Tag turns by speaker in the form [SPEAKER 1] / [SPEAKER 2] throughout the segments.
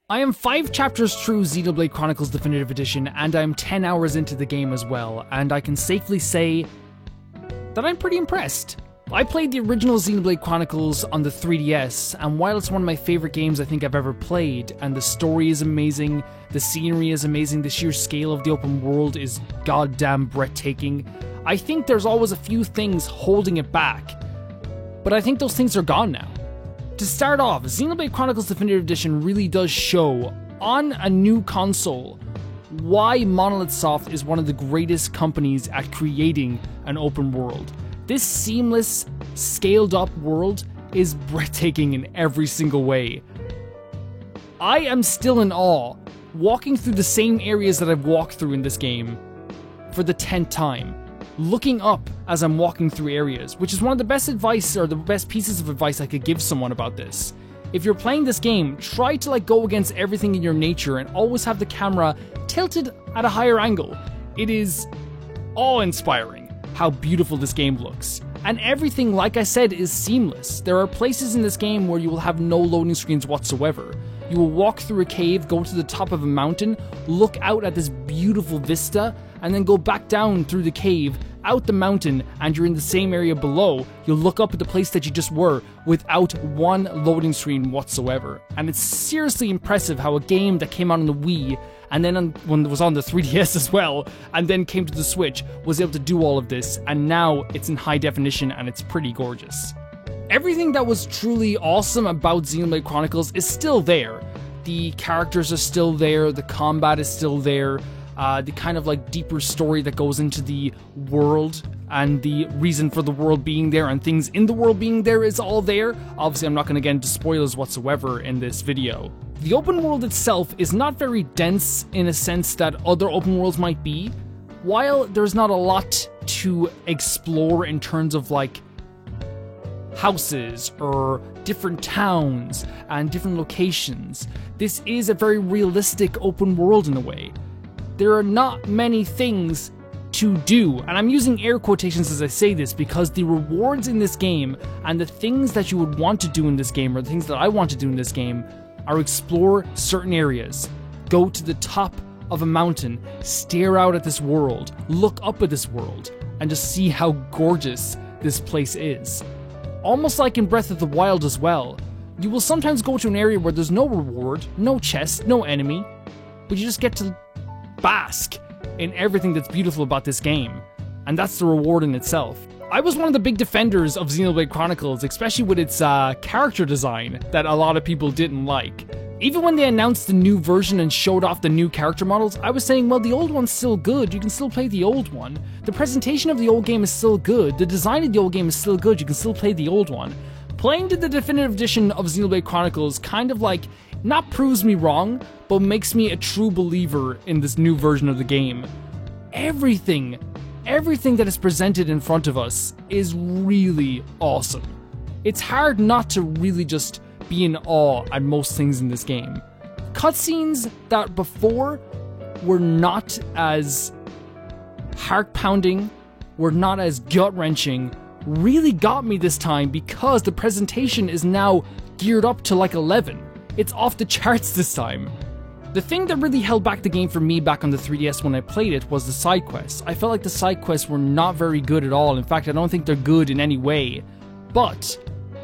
[SPEAKER 1] I am 5 chapters through Xenoblade Chronicles Definitive Edition, and I'm 10 hours into the game as well, and I can safely say that I'm pretty impressed. I played the original Xenoblade Chronicles on the 3DS, and while it's one of my favourite games I think I've ever played, and the story is amazing, the scenery is amazing, the sheer scale of the open world is goddamn breathtaking, I think there's always a few things holding it back, but I think those things are gone now. To start off, Xenoblade Chronicles Definitive Edition really does show, on a new console, why Monolith Soft is one of the greatest companies at creating an open world. This seamless, scaled up world is breathtaking in every single way. I am still in awe, walking through the same areas that I've walked through in this game for the 10th time. Looking up as I'm walking through areas, which is one of the best advice, or the best pieces of advice I could give someone about this. If you're playing this game, try to go against everything in your nature and always have the camera tilted at a higher angle. It is awe-inspiring how beautiful this game looks. And everything, like I said, is seamless. There are places in this game where you will have no loading screens whatsoever. You will walk through a cave, go to the top of a mountain, look out at this beautiful vista, and then go back down through the cave, out the mountain, and you're in the same area below. You'll look up at the place that you just were without one loading screen whatsoever. And it's seriously impressive how a game that came out on the Wii, and then when it was on the 3DS as well, and then came to the Switch, was able to do all of this, and now it's in high definition and it's pretty gorgeous. Everything that was truly awesome about Xenoblade Chronicles is still there. The characters are still there, the combat is still there, the kind of deeper story that goes into the world and the reason for the world being there and things in the world being there is all there. Obviously, I'm not going to get into spoilers whatsoever in this video. The open world itself is not very dense in a sense that other open worlds might be. While there's not a lot to explore in terms of houses or different towns and different locations, this is a very realistic open world in a way. There are not many things to do, and I'm using air quotations as I say this because the rewards in this game and the things that you would want to do in this game, or the things that I want to do in this game, are explore certain areas, go to the top of a mountain, stare out at this world, look up at this world, and just see how gorgeous this place is. Almost like in Breath of the Wild as well, you will sometimes go to an area where there's no reward, no chest, no enemy, but you just get to bask in everything that's beautiful about this game, and that's the reward in itself. I was one of the big defenders of Xenoblade Chronicles, especially with its character design that a lot of people didn't like. Even when they announced the new version and showed off the new character models, I was saying, well, the old one's still good, you can still play the old one. The presentation of the old game is still good, the design of the old game is still good, you can still play the old one. Playing to the definitive edition of Xenoblade Chronicles kind of not proves me wrong, but makes me a true believer in this new version of the game. Everything that is presented in front of us is really awesome. It's hard not to really just be in awe at most things in this game. Cutscenes that before were not as heart-pounding, were not as gut-wrenching, really got me this time because the presentation is now geared up to 11. It's off the charts this time. The thing that really held back the game for me back on the 3DS when I played it was the side quests. I felt like the side quests were not very good at all. In fact, I don't think they're good in any way. But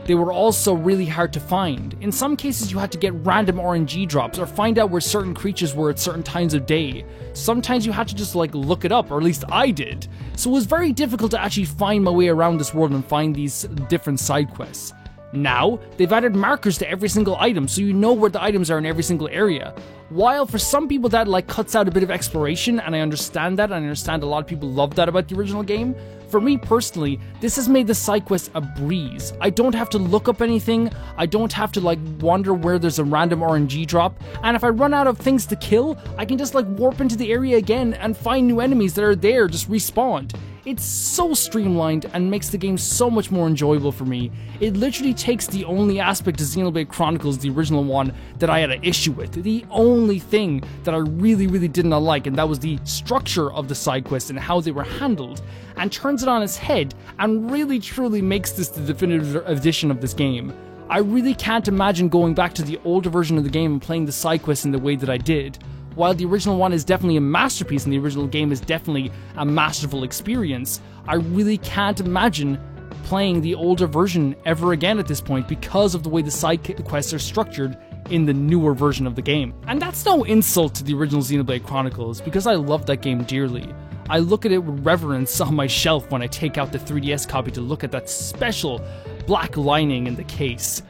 [SPEAKER 1] they were also really hard to find. In some cases, you had to get random RNG drops or find out where certain creatures were at certain times of day. Sometimes you had to just look it up, or at least I did. So it was very difficult to actually find my way around this world and find these different side quests. Now, they've added markers to every single item, so you know where the items are in every single area. While for some people that cuts out a bit of exploration, and I understand that, and I understand a lot of people love that about the original game, for me personally, this has made the side quest a breeze. I don't have to look up anything, I don't have to wonder where there's a random RNG drop, and if I run out of things to kill, I can just warp into the area again and find new enemies that are there, just respawned. It's so streamlined and makes the game so much more enjoyable for me. It literally takes the only aspect of Xenoblade Chronicles, the original one, that I had an issue with. The only thing that I really did not like, and that was the structure of the side quests and how they were handled, and turns it on its head and really truly makes this the definitive edition of this game. I really can't imagine going back to the older version of the game and playing the side quests in the way that I did. While the original one is definitely a masterpiece and the original game is definitely a masterful experience, I really can't imagine playing the older version ever again at this point because of the way the side quests are structured in the newer version of the game. And that's no insult to the original Xenoblade Chronicles, because I love that game dearly. I look at it with reverence on my shelf when I take out the 3DS copy to look at that special black lining in the case.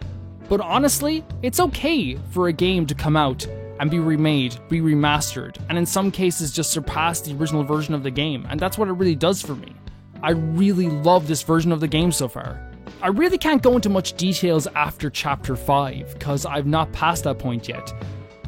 [SPEAKER 1] But honestly, it's okay for a game to come out and be remade, be remastered, and in some cases just surpass the original version of the game, and that's what it really does for me. I really love this version of the game so far. I really can't go into much details after Chapter 5, because I've not passed that point yet.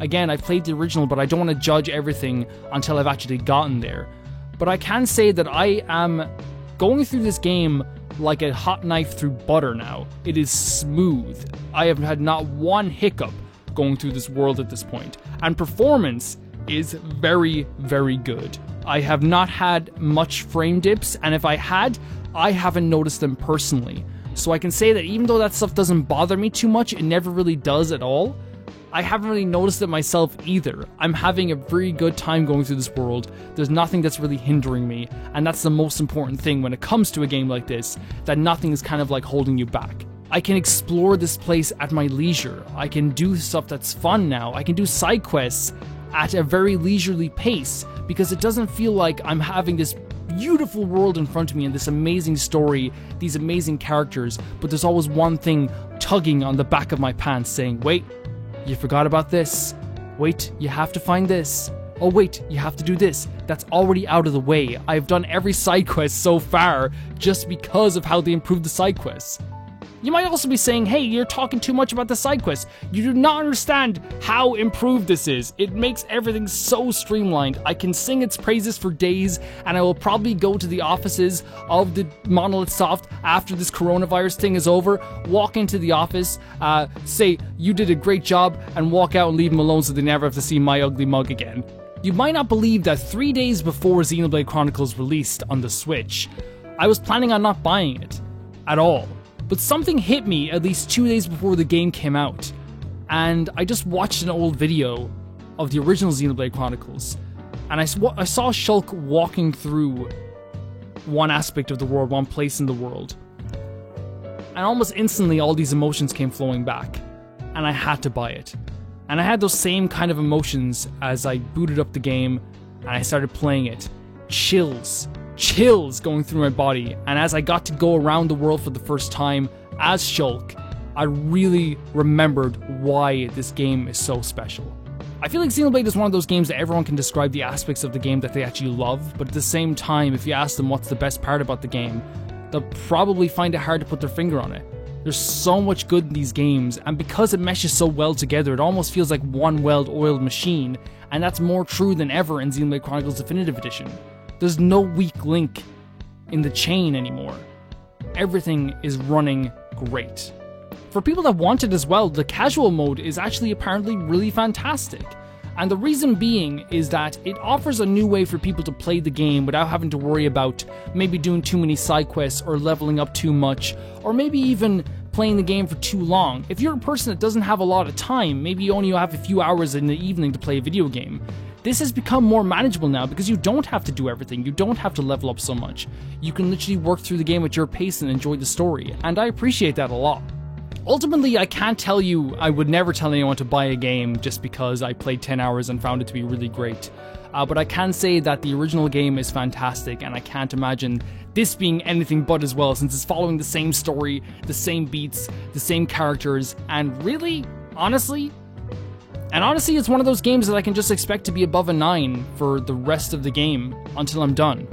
[SPEAKER 1] Again, I've played the original, but I don't want to judge everything until I've actually gotten there. But I can say that I am going through this game like a hot knife through butter now. It is smooth. I have had not one hiccup going through this world at this point. And performance is very, very good. I have not had much frame dips, and if I had, I haven't noticed them personally. So I can say that even though that stuff doesn't bother me too much, it never really does at all. I haven't really noticed it myself either. I'm having a very good time going through this world. There's nothing that's really hindering me, and that's the most important thing when it comes to a game like this, that nothing is kind of like holding you back. I can explore this place at my leisure. I can do stuff that's fun now. I can do side quests at a very leisurely pace, because it doesn't feel like I'm having this beautiful world in front of me and this amazing story, these amazing characters, but there's always one thing tugging on the back of my pants saying, wait, you forgot about this. Wait, you have to find this. Oh wait, you have to do this. That's already out of the way. I've done every side quest so far just because of how they improved the side quests. You might also be saying, hey, you're talking too much about the side quests. You do not understand how improved this is. It makes everything so streamlined. I can sing its praises for days, and I will probably go to the offices of the Monolith Soft after this coronavirus thing is over, walk into the office, say, you did a great job, and walk out and leave them alone so they never have to see my ugly mug again. You might not believe that 3 days before Xenoblade Chronicles released on the Switch, I was planning on not buying it at all. But something hit me at least 2 days before the game came out, and I just watched an old video of the original Xenoblade Chronicles, and I saw Shulk walking through one aspect of the world, one place in the world, and almost instantly all these emotions came flowing back, and I had to buy it. And I had those same kind of emotions as I booted up the game and I started playing it. Chills going through my body, and as I got to go around the world for the first time as Shulk, I really remembered why this game is so special. I feel like Xenoblade is one of those games that everyone can describe the aspects of the game that they actually love, but at the same time, if you ask them what's the best part about the game, they'll probably find it hard to put their finger on it. There's so much good in these games, and because it meshes so well together, it almost feels like one well-oiled machine, and that's more true than ever in Xenoblade Chronicles Definitive Edition. There's no weak link in the chain anymore. Everything is running great. For people that want it as well, the casual mode is actually apparently really fantastic. And the reason being is that it offers a new way for people to play the game without having to worry about maybe doing too many side quests or leveling up too much, or maybe even playing the game for too long. If you're a person that doesn't have a lot of time, maybe you only have a few hours in the evening to play a video game, this has become more manageable now because you don't have to do everything. You don't have to level up so much. You can literally work through the game at your pace and enjoy the story, and I appreciate that a lot. Ultimately, I can't tell you, I would never tell anyone to buy a game just because I played 10 hours and found it to be really great. But I can say that the original game is fantastic, and I can't imagine this being anything but as well, since it's following the same story, the same beats, the same characters, and really, honestly, it's one of those games that I can just expect to be above a 9 for the rest of the game until I'm done.